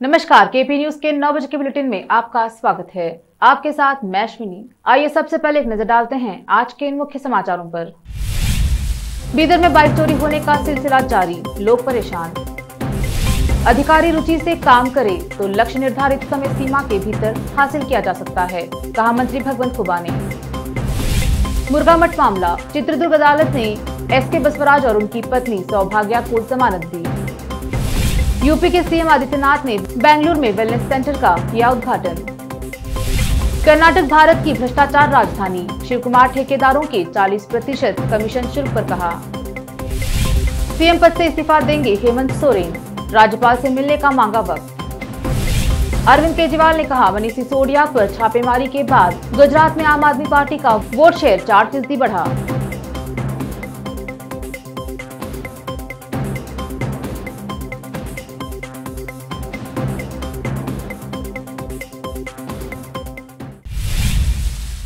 नमस्कार, KP news के 9 बजे के बुलेटिन में आपका स्वागत है। आपके साथ मैं अश्विनी। आइए सबसे पहले एक नजर डालते हैं आज के मुख्य समाचारों पर। बीदर में बाइक चोरी होने का सिलसिला जारी, लोग परेशान। अधिकारी रुचि से काम करे तो लक्ष्य निर्धारित समय सीमा के भीतर हासिल किया जा सकता है, कहा मंत्री भगवंत खुबा ने। मुर्गामठ मामला, चित्रदुर्ग अदालत ने एसके बसवराज और उनकी पत्नी सौभाग्या को जमानत दी। यूपी के सीएम आदित्यनाथ ने बेंगलुरु में वेलनेस सेंटर का किया उद्घाटन। कर्नाटक भारत की भ्रष्टाचार राजधानी, शिव कुमार ठेकेदारों के 40% कमीशन शुल्क पर कहा। सीएम पद से इस्तीफा देंगे हेमंत सोरेन, राज्यपाल से मिलने का मांगा वक्त। अरविंद केजरीवाल ने कहा, मनीष सिसोदिया पर छापेमारी के बाद गुजरात में आम आदमी पार्टी का वोट शेयर 4% बढ़ा।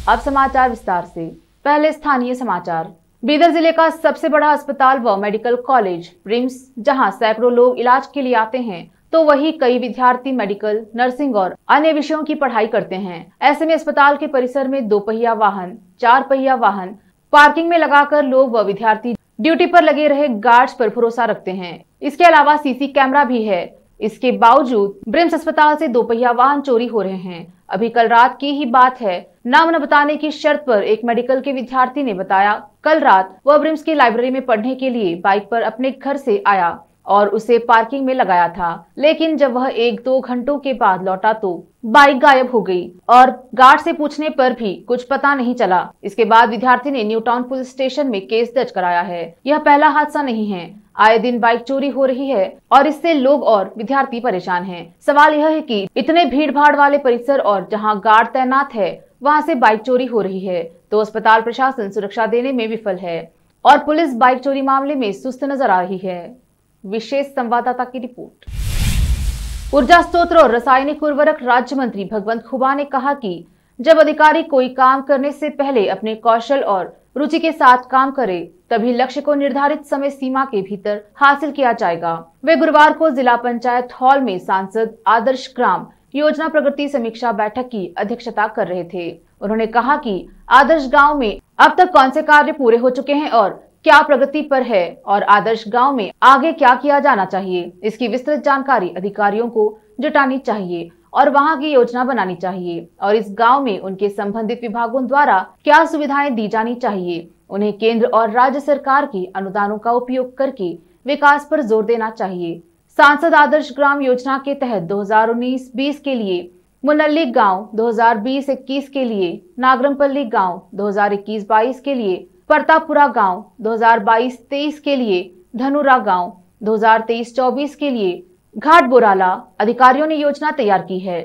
अब समाचार विस्तार से। पहले स्थानीय समाचार। बीदर जिले का सबसे बड़ा अस्पताल व मेडिकल कॉलेज रिम्स, जहां सैकड़ों लोग इलाज के लिए आते हैं, तो वही कई विद्यार्थी मेडिकल, नर्सिंग और अन्य विषयों की पढ़ाई करते हैं। ऐसे में अस्पताल के परिसर में 2 पहिया वाहन, 4 पहिया वाहन पार्किंग में लगाकर लोग व विद्यार्थी ड्यूटी पर लगे रहे गार्ड्स पर भरोसा रखते हैं। इसके अलावा सीसी कैमरा भी है। इसके बावजूद ब्रिम्स अस्पताल से 2 पहिया वाहन चोरी हो रहे हैं। अभी कल रात की ही बात है। नाम न बताने की शर्त पर एक मेडिकल के विद्यार्थी ने बताया, कल रात वह ब्रिम्स की लाइब्रेरी में पढ़ने के लिए बाइक पर अपने घर से आया और उसे पार्किंग में लगाया था, लेकिन जब वह 1-2 घंटों के बाद लौटा तो बाइक गायब हो गई और गार्ड से पूछने पर भी कुछ पता नहीं चला। इसके बाद विद्यार्थी ने न्यू टाउन पुलिस स्टेशन में केस दर्ज कराया है। यह पहला हादसा नहीं है। आए दिन बाइक चोरी हो रही है और इससे लोग और विद्यार्थी परेशान हैं। सवाल यह है कि इतने भीड़ भाड़ वाले परिसर और जहां गार्ड तैनात है, वहां से बाइक चोरी हो रही है तो अस्पताल प्रशासन सुरक्षा देने में विफल है और पुलिस बाइक चोरी मामले में सुस्त नजर आ रही है। विशेष संवाददाता की रिपोर्ट। ऊर्जा स्रोत और रासायनिक उर्वरक राज्य मंत्री भगवंत खुबा ने कहा कि जब अधिकारी कोई काम करने से पहले अपने कौशल और रुचि के साथ काम करे, तभी लक्ष्य को निर्धारित समय सीमा के भीतर हासिल किया जाएगा। वे गुरुवार को जिला पंचायत हॉल में सांसद आदर्श ग्राम योजना प्रगति समीक्षा बैठक की अध्यक्षता कर रहे थे। उन्होंने कहा कि आदर्श गांव में अब तक कौन से कार्य पूरे हो चुके हैं और क्या प्रगति पर है और आदर्श गांव में आगे क्या किया जाना चाहिए, इसकी विस्तृत जानकारी अधिकारियों को जुटानी चाहिए और वहां की योजना बनानी चाहिए और इस गांव में उनके संबंधित विभागों द्वारा क्या सुविधाएं दी जानी चाहिए। उन्हें केंद्र और राज्य सरकार की अनुदानों का उपयोग करके विकास पर जोर देना चाहिए। सांसद आदर्श ग्राम योजना के तहत 2019-20 के लिए मुनल्ली गांव, 2020-21 के लिए नागरमपल्ली गांव, 2021-22 के लिए परतापुरा गांव, 2022-23 के लिए धनुरा गांव, 2023-24 के लिए घाट बोराला अधिकारियों ने योजना तैयार की है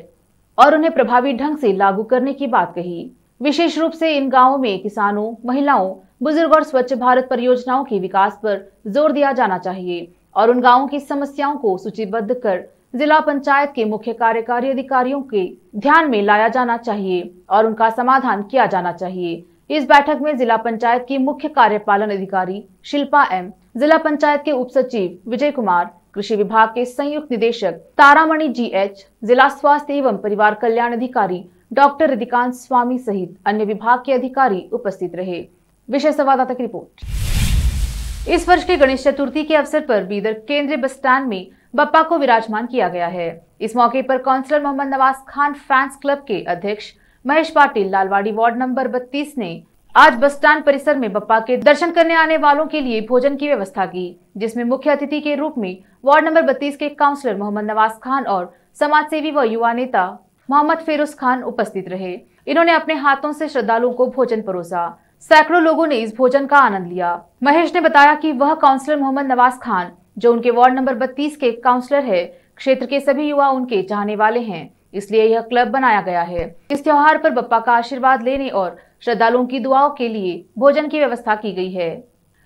और उन्हें प्रभावी ढंग से लागू करने की बात कही। विशेष रूप से इन गांवों में किसानों, महिलाओं, बुजुर्ग और स्वच्छ भारत परियोजनाओं के विकास पर जोर दिया जाना चाहिए और उन गांवों की समस्याओं को सूचीबद्ध कर जिला पंचायत के मुख्य कार्यकारी अधिकारियों के ध्यान में लाया जाना चाहिए और उनका समाधान किया जाना चाहिए। इस बैठक में जिला पंचायत की मुख्य कार्यपालन अधिकारी शिल्पा एम, जिला पंचायत के उप सचिव विजय कुमार, कृषि विभाग के संयुक्त निदेशक तारामणि GH, जिला स्वास्थ्य एवं परिवार कल्याण अधिकारी डॉक्टर रिदिकांत स्वामी सहित अन्य विभाग के अधिकारी उपस्थित रहे। विशेष संवाददाता की रिपोर्ट। इस वर्ष के गणेश चतुर्थी के अवसर पर बीदर केंद्रीय बस स्टैंड में बप्पा को विराजमान किया गया है। इस मौके पर councillor Mohammad Nawaz Khan fans club के अध्यक्ष महेश पाटिल, लालवाड़ी वार्ड नंबर 32 ने आज बस स्टैंड परिसर में बप्पा के दर्शन करने आने वालों के लिए भोजन की व्यवस्था की, जिसमें मुख्य अतिथि के रूप में वार्ड नंबर 32 के काउंसलर मोहम्मद नवाज खान और समाज सेवी व युवा नेता मोहम्मद फेरुज खान उपस्थित रहे। इन्होंने अपने हाथों से श्रद्धालुओं को भोजन परोसा। सैकड़ों लोगों ने इस भोजन का आनंद लिया। महेश ने बताया कि वह काउंसलर मोहम्मद नवाज खान, जो उनके वार्ड नंबर 32 के काउंसलर है, क्षेत्र के सभी युवा उनके चाहने वाले हैं, इसलिए यह क्लब बनाया गया है। इस त्योहार पर बप्पा का आशीर्वाद लेने और श्रद्धालुओं की दुआओं के लिए भोजन की व्यवस्था की गई है।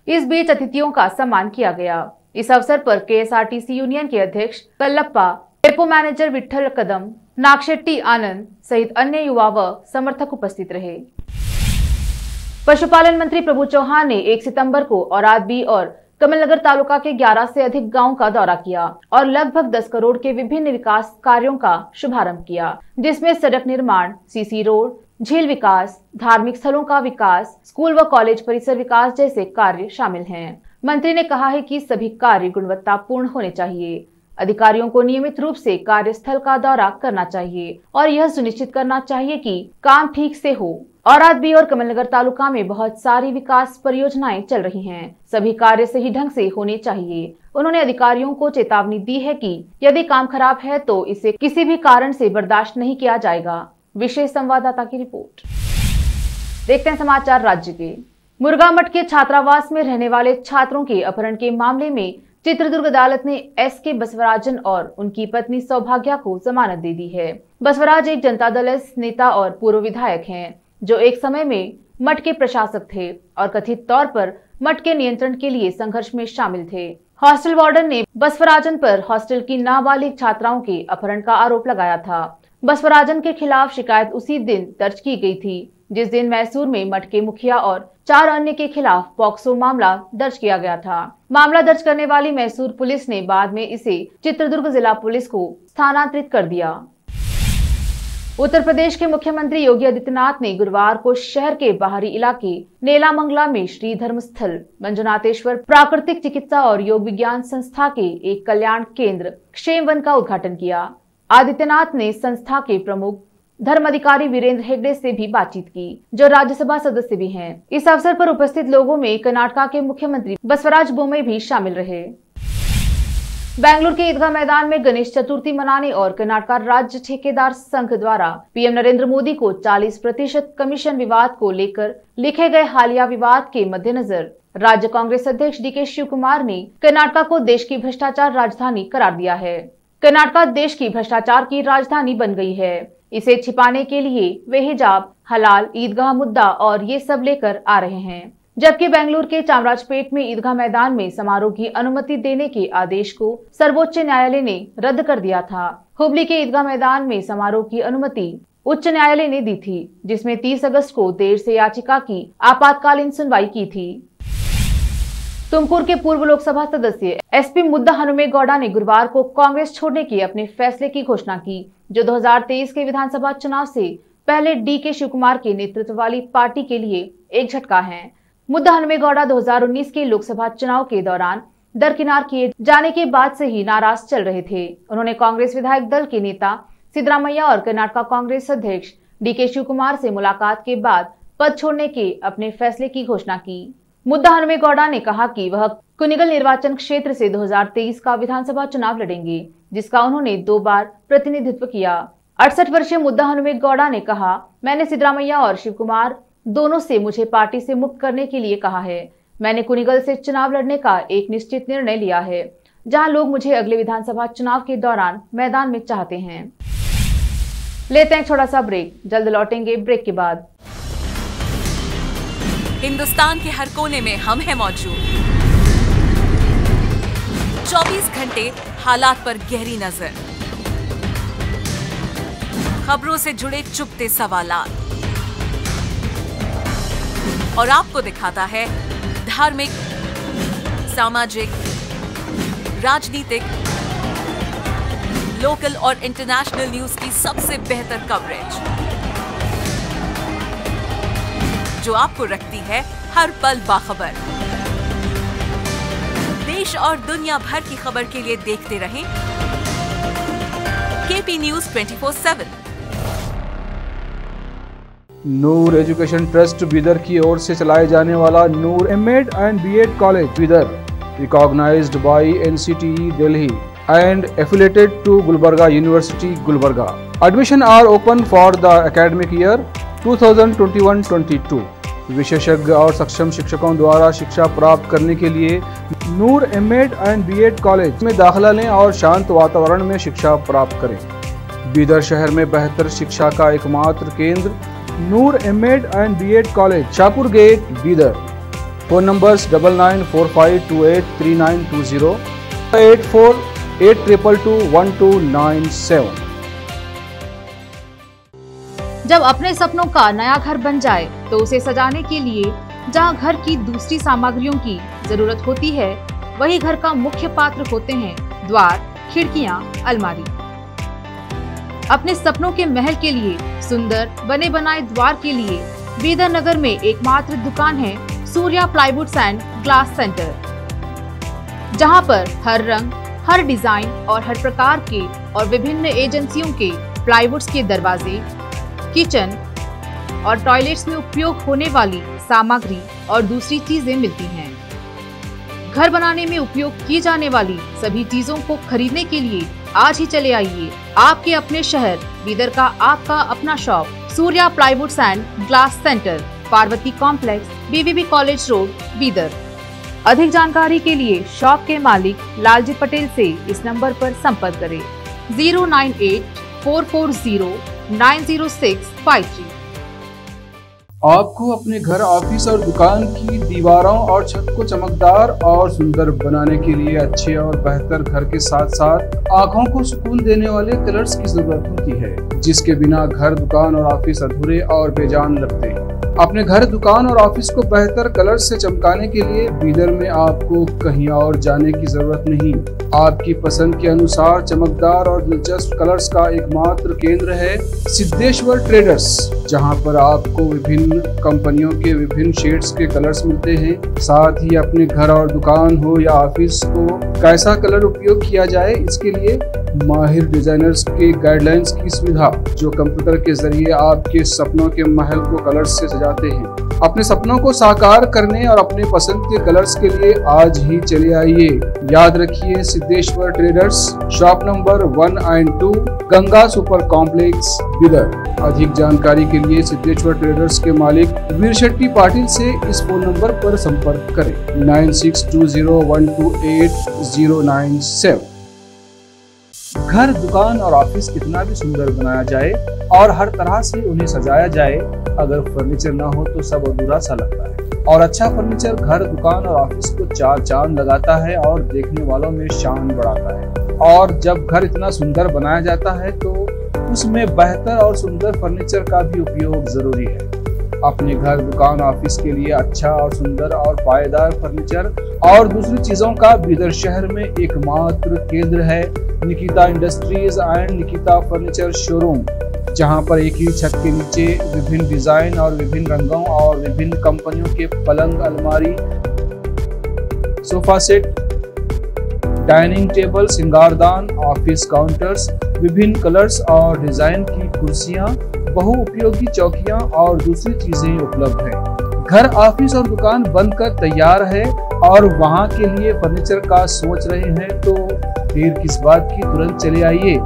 इस बीच अतिथियों का सम्मान किया गया। इस अवसर पर KSRTC यूनियन के अध्यक्ष कल्लप्पा, डेपो मैनेजर विठल कदम, नागशेट्टी आनंद सहित अन्य युवा व समर्थक उपस्थित रहे। पशुपालन मंत्री प्रभु चौहान ने 1 सितंबर को औराद बी और कमलनगर तालुका के 11 से अधिक गांव का दौरा किया और लगभग 10 करोड़ के विभिन्न विकास कार्यों का शुभारंभ किया, जिसमें सड़क निर्माण, सीसी रोड, झील विकास, धार्मिक स्थलों का विकास, स्कूल व कॉलेज परिसर विकास जैसे कार्य शामिल हैं। मंत्री ने कहा है कि सभी कार्य गुणवत्तापूर्ण होने चाहिए। अधिकारियों को नियमित रूप से कार्यस्थल का दौरा करना चाहिए और यह सुनिश्चित करना चाहिए कि काम ठीक से हो। औराद बी और कमलनगर तालुका में बहुत सारी विकास परियोजनाएं चल रही हैं। सभी कार्य सही ढंग से होने चाहिए। उन्होंने अधिकारियों को चेतावनी दी है कि यदि काम खराब है तो इसे किसी भी कारण से बर्दाश्त नहीं किया जाएगा। विशेष संवाददाता की रिपोर्ट। देखते हैं समाचार राज्य के। मुर्गा मठ के छात्रावास में रहने वाले छात्रों के अपहरण के मामले में चित्रदुर्ग अदालत ने एस.के. बसवराजन और उनकी पत्नी सौभाग्या को जमानत दे दी है। बसवराज एक जनता दल एस नेता और पूर्व विधायक हैं, जो एक समय में मठ के प्रशासक थे और कथित तौर पर मठ के नियंत्रण के लिए संघर्ष में शामिल थे। हॉस्टल वार्डन ने बसवराजन पर हॉस्टल की नाबालिग छात्राओं के अपहरण का आरोप लगाया था। बसवराजन के खिलाफ शिकायत उसी दिन दर्ज की गई थी, जिस दिन मैसूर में मठ के मुखिया और 4 अन्य के खिलाफ पॉक्सो मामला दर्ज किया गया था। मामला दर्ज करने वाली मैसूर पुलिस ने बाद में इसे चित्रदुर्ग जिला पुलिस को स्थानांतरित कर दिया। उत्तर प्रदेश के मुख्यमंत्री योगी आदित्यनाथ ने गुरुवार को शहर के बाहरी इलाके नेलामंगला में श्री धर्मस्थल मंजुनाथेश्वर प्राकृतिक चिकित्सा और योग विज्ञान संस्था के एक कल्याण केंद्र क्षेमवन का उद्घाटन किया। आदित्यनाथ ने संस्था के प्रमुख धर्म अधिकारी वीरेंद्र हेगड़े से भी बातचीत की, जो राज्यसभा सदस्य भी हैं। इस अवसर पर उपस्थित लोगों में कर्नाटक के मुख्यमंत्री बसवराज बोम्मई भी शामिल रहे। बेंगलुरु के ईदगाह मैदान में गणेश चतुर्थी मनाने और कर्नाटक राज्य ठेकेदार संघ द्वारा पीएम नरेंद्र मोदी को 40% कमीशन विवाद को लेकर लिखे गए हालिया विवाद के मद्देनजर राज्य कांग्रेस अध्यक्ष डी.के. शिव कुमार ने कर्नाटक को देश की भ्रष्टाचार राजधानी करार दिया है। कर्नाटक देश की भ्रष्टाचार की राजधानी बन गई है। इसे छिपाने के लिए वे हिजाब, हलाल, ईदगाह मुद्दा और ये सब लेकर आ रहे हैं। जबकि बेंगलुरु के चामराजपेट में ईदगाह मैदान में समारोह की अनुमति देने के आदेश को सर्वोच्च न्यायालय ने रद्द कर दिया था। हुबली के ईदगाह मैदान में समारोह की अनुमति उच्च न्यायालय ने दी थी, जिसमें 30 अगस्त को देर से याचिका की आपातकालीन सुनवाई की थी। तुमकुर के पूर्व लोकसभा सदस्य एसपी मुद्दा हनुमेगौड़ा ने गुरुवार को कांग्रेस छोड़ने के अपने फैसले की घोषणा की, जो 2023 के विधानसभा चुनाव से पहले डी.के. शिवकुमार के नेतृत्व वाली पार्टी के लिए एक झटका है। मुद्दा हनुमेगौड़ा 2019 के लोकसभा चुनाव के दौरान दरकिनार किए जाने के बाद से ही नाराज चल रहे थे। उन्होंने कांग्रेस विधायक दल के नेता सिद्धरामैया और कर्नाटक कांग्रेस अध्यक्ष डी.के. शिवकुमार से मुलाकात के बाद पद छोड़ने के अपने फैसले की घोषणा की। मुद्दा हनुमेगौड़ा ने कहा कि वह कुनिगल निर्वाचन क्षेत्र से 2023 का विधानसभा चुनाव लड़ेंगे, जिसका उन्होंने 2 बार प्रतिनिधित्व किया। 68 वर्षीय मुद्दा हनुमेगौड़ा ने कहा, मैंने सिद्धरामैया और शिवकुमार दोनों से मुझे पार्टी से मुक्त करने के लिए कहा है। मैंने कुनिगल से चुनाव लड़ने का एक निश्चित निर्णय लिया है, जहां लोग मुझे अगले विधानसभा चुनाव के दौरान मैदान में चाहते हैं। लेते हैं छोटा सा ब्रेक, जल्द लौटेंगे ब्रेक के बाद। हिंदुस्तान के हर कोने में हम हैं मौजूद। 24 घंटे हालात पर गहरी नजर, खबरों से जुड़े चुपते सवालात और आपको दिखाता है धार्मिक, सामाजिक, राजनीतिक, लोकल और इंटरनेशनल न्यूज की सबसे बेहतर कवरेज, जो आपको रखती है हर पल बाखबर। देश और दुनिया भर की खबर के लिए देखते रहें KP news 24/7। Noor education trust Bidar की ओर से चलाए जाने वाला Noor MEd and BEd college Bidar, recognised by NCTE Delhi and affiliated to Gulbarga University, Gulbarga. Admission are open for the academic year 2021-22. विशेषज्ञ और सक्षम शिक्षकों द्वारा शिक्षा प्राप्त करने के लिए नूर एमएड एंड बीएड कॉलेज में दाखिला लें और शांत वातावरण में शिक्षा प्राप्त करें। बीदर शहर में बेहतर शिक्षा का एकमात्र केंद्र Noor MEd and BEd college, Shahpur gate, Bidar. Phone numbers 9945283920, 8482221297। जब अपने सपनों का नया घर बन जाए तो उसे सजाने के लिए जहां घर की दूसरी सामग्रियों की जरूरत होती है, वही घर का मुख्य पात्र होते हैं द्वार, खिड़कियां, अलमारी। अपने सपनों के महल के लिए सुंदर बने बनाए द्वार के लिए बीदर नगर में एकमात्र दुकान है Surya plywoods and glass centre, जहां पर हर रंग, हर डिजाइन और हर प्रकार के और विभिन्न एजेंसियों के प्लाईवुड्स के दरवाजे, किचन और टॉयलेट्स में उपयोग होने वाली सामग्री और दूसरी चीजें मिलती हैं। घर बनाने में उपयोग की जाने वाली सभी चीजों को खरीदने के लिए आज ही चले आइए आपके अपने शहर बीदर का आपका अपना shop Surya plywoods and glass centre, Parvati complex, BVB college road, Bidar. अधिक जानकारी के लिए शॉप के मालिक लालजी पटेल से इस नंबर पर संपर्क करें 09844090653। आपको अपने घर, ऑफिस और दुकान की दीवारों और छत को चमकदार और सुंदर बनाने के लिए अच्छे और बेहतर घर के साथ साथ आंखों को सुकून देने वाले कलर्स की जरूरत होती है, जिसके बिना घर, दुकान और ऑफिस अधूरे और बेजान लगते हैं। अपने घर, दुकान और ऑफिस को बेहतर कलर्स से चमकाने के लिए बीदर में आपको कहीं और जाने की जरूरत नहीं। आपकी पसंद के अनुसार चमकदार और दिलचस्प कलर्स का एकमात्र केंद्र है सिद्धेश्वर ट्रेडर्स, जहां पर आपको विभिन्न कंपनियों के विभिन्न शेड्स के कलर्स मिलते हैं। साथ ही अपने घर और दुकान हो या ऑफिस को कैसा कलर उपयोग किया जाए, इसके लिए माहिर डिजाइनर्स के गाइडलाइंस की सुविधा, जो कंप्यूटर के जरिए आपके सपनों के महल को कलर्स से सजाते हैं। अपने सपनों को साकार करने और अपने पसंद के कलर्स के लिए आज ही चले आइए। याद रखिए, Siddheshwar traders, shop number 1 and 2, Ganga super complex, Bidar. अधिक जानकारी के लिए सिद्धेश्वर ट्रेडर्स के मालिक वीर शेट्टी पाटिल से इस फोन नंबर पर संपर्क करें 9620128097। घर, दुकान और ऑफिस कितना भी सुंदर बनाया जाए और हर तरह से उन्हें सजाया जाए, अगर फर्नीचर ना हो तो सब अधूरा सा लगता है। और अच्छा फर्नीचर घर, दुकान और ऑफिस को चार चांद लगाता है और देखने वालों में शान बढ़ाता है। और जब घर इतना सुंदर बनाया जाता है तो उसमें बेहतर और सुंदर फर्नीचर का भी उपयोग जरूरी है। अपने घर, दुकान, ऑफिस के लिए अच्छा और सुंदर और पायदार फर्नीचर और दूसरी चीजों का बीदर शहर में एकमात्र केंद्र है Nikita industries and Nikita furniture showroom, जहां पर एक ही छत के नीचे विभिन्न डिजाइन और विभिन्न रंगों और विभिन्न कंपनियों के पलंग, अलमारी, सोफा सेट, डाइनिंग टेबल, सिंगारदान, ऑफिस काउंटर्स, विभिन्न कलर्स और डिजाइन की कुर्सियां, बहुउपयोगी चौकियां और दूसरी चीजें उपलब्ध हैं। घर, ऑफिस और दुकान बनकर तैयार है और वहां के लिए फर्नीचर का सोच रहे हैं तो देर किस बात की, तुरंत चले आइए।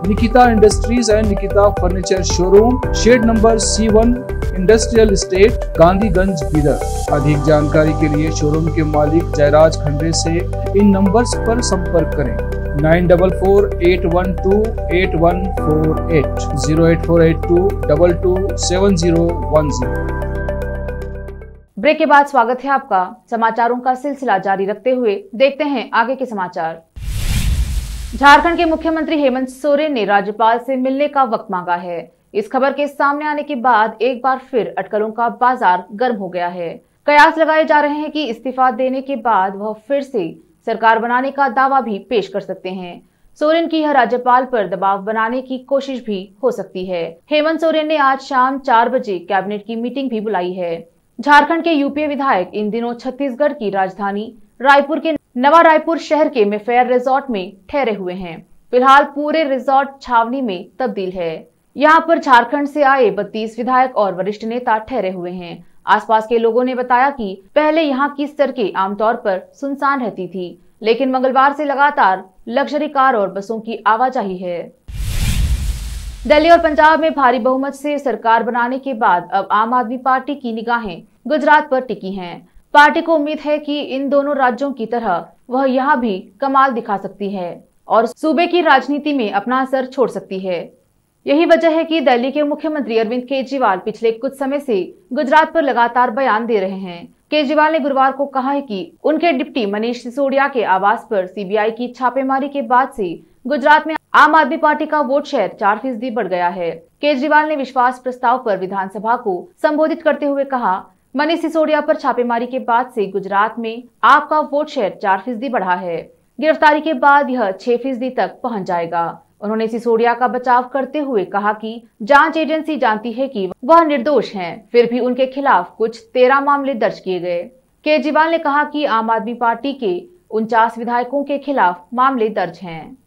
Nikita industries and Nikita furniture showroom, shed number C1, industrial estate, Gandhiganj, Bidar. अधिक जानकारी के लिए शोरूम के मालिक जयराज खंडे से इन नंबर्स पर संपर्क करें 9448128148 08482227010। ब्रेक के बाद स्वागत है आपका। समाचारों का सिलसिला जारी रखते हुए देखते हैं आगे के समाचार। झारखंड के मुख्यमंत्री हेमंत सोरेन ने राज्यपाल से मिलने का वक्त मांगा है। इस खबर के सामने आने के बाद एक बार फिर अटकलों का बाजार गर्म हो गया है। कयास लगाए जा रहे हैं कि इस्तीफा देने के बाद वह फिर से सरकार बनाने का दावा भी पेश कर सकते हैं। सोरेन की यह राज्यपाल पर दबाव बनाने की कोशिश भी हो सकती है। हेमंत सोरेन ने आज शाम 4 बजे कैबिनेट की मीटिंग भी बुलाई है। झारखंड के यूपीए विधायक इन दिनों छत्तीसगढ़ की राजधानी रायपुर के नवा रायपुर शहर के मेफेयर रिजॉर्ट में ठहरे हुए हैं। फिलहाल पूरे रिजॉर्ट छावनी में तब्दील है। यहाँ पर झारखंड से आए 32 विधायक और वरिष्ठ नेता ठहरे हुए हैं। आसपास के लोगों ने बताया कि पहले यहाँ की सड़कें आमतौर पर सुनसान रहती थी, लेकिन मंगलवार से लगातार लग्जरी कार और बसों की आवाजाही है। दिल्ली और पंजाब में भारी बहुमत से सरकार बनाने के बाद अब आम आदमी पार्टी की निगाहें गुजरात पर टिकी हैं। पार्टी को उम्मीद है कि इन दोनों राज्यों की तरह वह यहाँ भी कमाल दिखा सकती है और सूबे की राजनीति में अपना असर छोड़ सकती है। यही वजह है कि दिल्ली के मुख्यमंत्री अरविंद केजरीवाल पिछले कुछ समय से गुजरात पर लगातार बयान दे रहे हैं। केजरीवाल ने गुरुवार को कहा है कि उनके डिप्टी मनीष सिसोदिया के आवास पर सीबीआई की छापेमारी के बाद से गुजरात में आम आदमी पार्टी का वोट शेयर 4% बढ़ गया है। केजरीवाल ने विश्वास प्रस्ताव पर विधानसभा को संबोधित करते हुए कहा, मनीष सिसोदिया पर छापेमारी के बाद से गुजरात में आप का वोट शेयर 4% बढ़ा है। गिरफ्तारी के बाद यह 6% तक पहुंच जाएगा। उन्होंने सिसोदिया का बचाव करते हुए कहा कि जांच एजेंसी जानती है कि वह निर्दोष हैं, फिर भी उनके खिलाफ कुछ 13 मामले दर्ज किए गए। केजरीवाल ने कहा कि आम आदमी पार्टी के 49 विधायकों के खिलाफ मामले दर्ज हैं।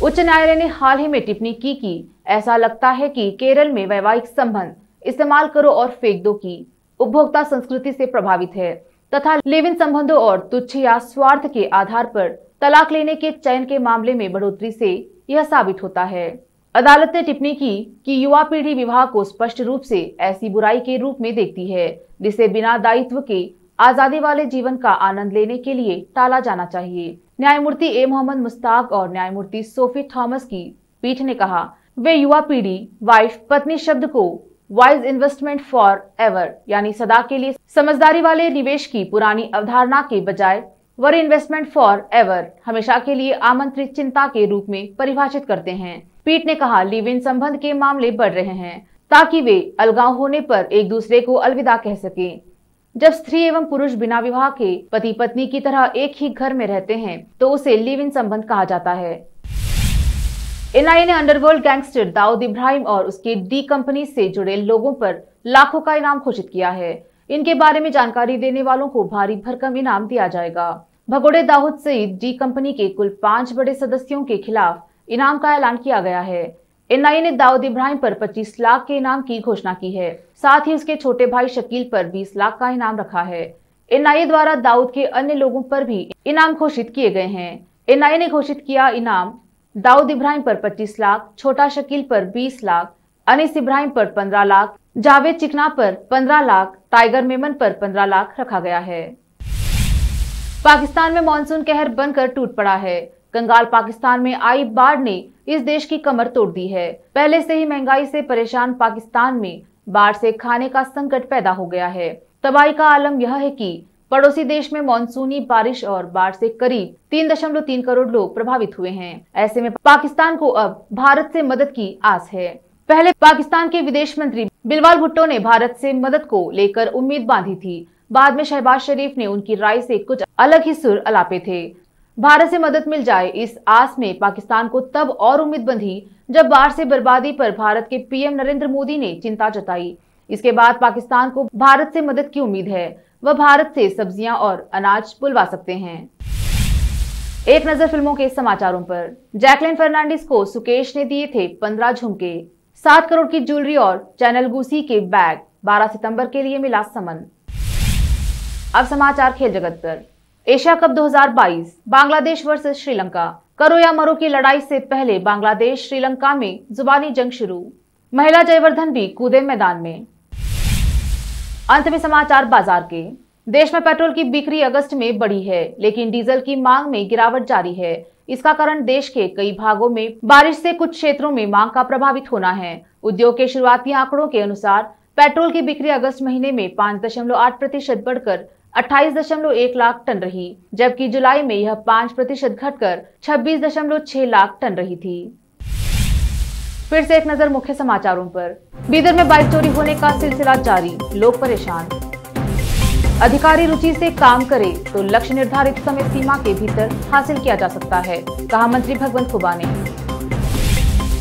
उच्च न्यायालय ने हाल ही में टिप्पणी की कि ऐसा लगता है कि केरल में वैवाहिक संबंध इस्तेमाल करो और फेंक दो की उपभोक्ता संस्कृति से प्रभावित है तथा लिव इन संबंधों और तुच्छ या स्वार्थ के आधार पर तलाक लेने के चयन के मामले में बढ़ोतरी से यह साबित होता है। अदालत ने टिप्पणी की कि युवा पीढ़ी विवाह को स्पष्ट रूप से ऐसी बुराई के रूप में देखती है जिसे बिना दायित्व के आजादी वाले जीवन का आनंद लेने के लिए टाला जाना चाहिए। न्यायमूर्ति ए मोहम्मद मुश्ताक और न्यायमूर्ति सोफी थॉमस की पीठ ने कहा, वे युवा पीढ़ी वाइफ पत्नी शब्द को वाइज इन्वेस्टमेंट फॉर एवर यानी सदा के लिए समझदारी वाले निवेश की पुरानी अवधारणा के बजाय वरी इन्वेस्टमेंट फॉर एवर हमेशा के लिए आमंत्रित चिंता के रूप में परिभाषित करते हैं। पीठ ने कहा, लिव इन संबंध के मामले बढ़ रहे हैं ताकि वे अलगाव होने पर एक दूसरे को अलविदा कह सकें। जब स्त्री एवं पुरुष बिना विवाह के पति पत्नी की तरह एक ही घर में रहते हैं तो उसे लिव इन संबंध कहा जाता है। एनआईए ने अंडरवर्ल्ड गैंगस्टर दाऊद इब्राहिम और उसके डी कंपनी से जुड़े लोगों पर लाखों का इनाम घोषित किया है। इनके बारे में जानकारी देने वालों को भारी भरकम इनाम दिया जाएगा। भगोड़े दाऊद सहित डी कंपनी के कुल 5 बड़े सदस्यों के खिलाफ इनाम का ऐलान किया गया है। एनआईए ने दाऊद इब्राहिम पर 25 लाख के इनाम की घोषणा की है। साथ ही उसके छोटे भाई शकील पर 20 लाख का इनाम रखा है। एनआईए द्वारा दाऊद के अन्य लोगों पर भी इनाम घोषित किए गए हैं। एनआईए ने घोषित किया इनाम दाऊद इब्राहिम पर 25 लाख, छोटा शकील पर 20 लाख, अनीस इब्राहिम पर 15 लाख, जावेद चिकना पर 15 लाख, टाइगर मेमन पर 15 लाख रखा गया है। पाकिस्तान में मानसून कहर बनकर टूट पड़ा है। कंगाल पाकिस्तान में आई बाढ़ ने इस देश की कमर तोड़ दी है। पहले से ही महंगाई से परेशान पाकिस्तान में बाढ़ से खाने का संकट पैदा हो गया है। तबाही का आलम यह है कि पड़ोसी देश में मानसूनी बारिश और बाढ़ से करीब 3.3 करोड़ लोग प्रभावित हुए हैं। ऐसे में पाकिस्तान को अब भारत से मदद की आस है। पहले पाकिस्तान के विदेश मंत्री बिलवाल भुट्टो ने भारत से मदद को लेकर उम्मीद बांधी थी। बाद में शहबाज शरीफ ने उनकी राय से कुछ अलग ही सुर अलापे थे। भारत से मदद मिल जाए इस आस में पाकिस्तान को तब और उम्मीद बंधी जब बाढ़ से बर्बादी पर भारत के पीएम नरेंद्र मोदी ने चिंता जताई। इसके बाद पाकिस्तान को भारत से मदद की उम्मीद है। वह भारत से सब्जियां और अनाज बुलवा सकते हैं। एक नजर फिल्मों के समाचारों पर। जैकलिन फर्नांडिस को सुकेश ने दिए थे 15 झुमके, 7 करोड़ की ज्वेलरी और चैनल गुसी के बैग। 12 सितंबर के लिए मिला समन। अब समाचार खेल जगत पर। Asia cup 2022 Bangladesh versus Sri Lanka. करो या मरो की लड़ाई से पहले बांग्लादेश श्रीलंका में जुबानी जंग शुरू। महिला जयवर्धन भी कूदे मैदान में। अंत में समाचार बाजार के। देश में पेट्रोल की बिक्री अगस्त में बढ़ी है, लेकिन डीजल की मांग में गिरावट जारी है। इसका कारण देश के कई भागों में बारिश से कुछ क्षेत्रों में मांग का प्रभावित होना है। उद्योग के शुरुआती आंकड़ों के अनुसार पेट्रोल की बिक्री अगस्त महीने में 5.8% बढ़कर 28.1 लाख टन रही, जबकि जुलाई में यह 5% घटकर 26.6 लाख टन रही थी। फिर से एक नजर मुख्य समाचारों पर। बीदर में बाइक चोरी होने का सिलसिला जारी, लोग परेशान। अधिकारी रुचि से काम करे तो लक्ष्य निर्धारित समय सीमा के भीतर हासिल किया जा सकता है, कहा मंत्री भगवंत खुबा ने।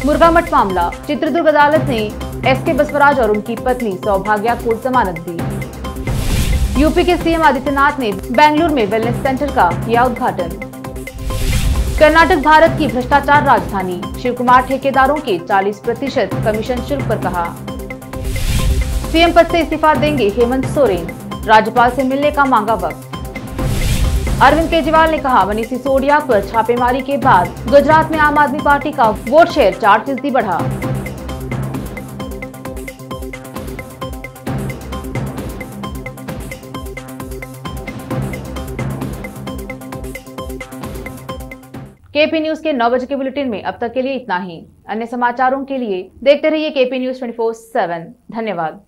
मुर्गा मठ मामला। चित्रदुर्ग अदालत ने एसके बसवराज और उनकी पत्नी सौभाग्या को जमानत दी। यूपी के सीएम आदित्यनाथ ने बेंगलुरु में वेलनेस सेंटर का किया उद्घाटन। कर्नाटक भारत की भ्रष्टाचार राजधानी। शिव कुमार ठेकेदारों के 40% कमीशन शुल्क पर कहा। सीएम पद से इस्तीफा देंगे हेमंत सोरेन, राज्यपाल से मिलने का मांगा वक्त। अरविंद केजरीवाल ने कहा, मनीष सिसोदिया पर छापेमारी के बाद गुजरात में आम आदमी पार्टी का वोट शेयर 4% बढ़ा। केपी न्यूज के 9 बजे के बुलेटिन में अब तक के लिए इतना ही। अन्य समाचारों के लिए देखते रहिए केपी न्यूज 24/7। धन्यवाद।